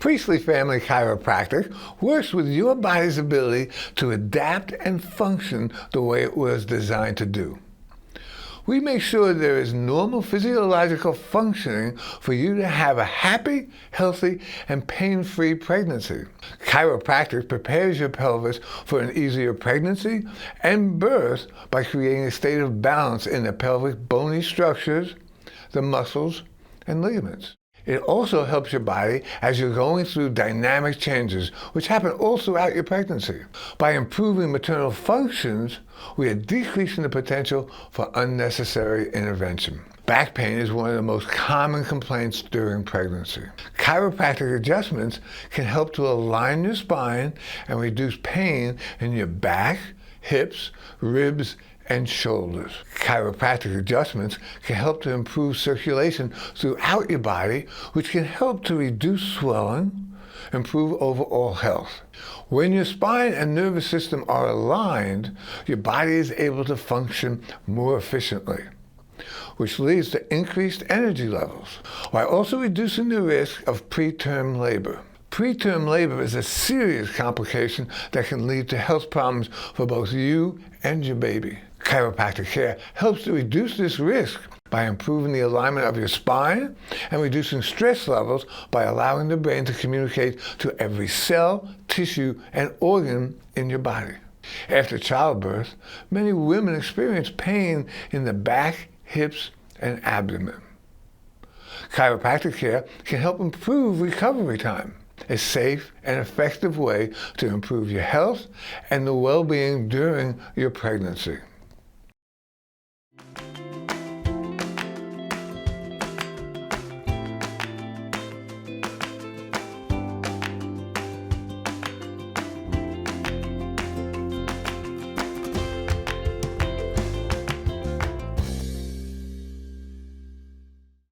Priestley Family Chiropractic works with your body's ability to adapt and function the way it was designed to do. We make sure there is normal physiological functioning for you to have a happy, healthy, and pain-free pregnancy. Chiropractic prepares your pelvis for an easier pregnancy and birth by creating a state of balance in the pelvic bony structures, the muscles, and ligaments. It also helps your body as you're going through dynamic changes, which happen all throughout your pregnancy. By improving maternal functions, we are decreasing the potential for unnecessary intervention. Back pain is one of the most common complaints during pregnancy. Chiropractic adjustments can help to align your spine and reduce pain in your back, hips, ribs, and shoulders. Chiropractic adjustments can help to improve circulation throughout your body, which can help to reduce swelling, improve overall health. When your spine and nervous system are aligned, your body is able to function more efficiently, which leads to increased energy levels, while also reducing the risk of preterm labor. Preterm labor is a serious complication that can lead to health problems for both you and your baby. Chiropractic care helps to reduce this risk by improving the alignment of your spine and reducing stress levels by allowing the brain to communicate to every cell, tissue, and organ in your body. After childbirth, many women experience pain in the back, hips, and abdomen. Chiropractic care can help improve recovery time, a safe and effective way to improve your health and the well-being during your pregnancy.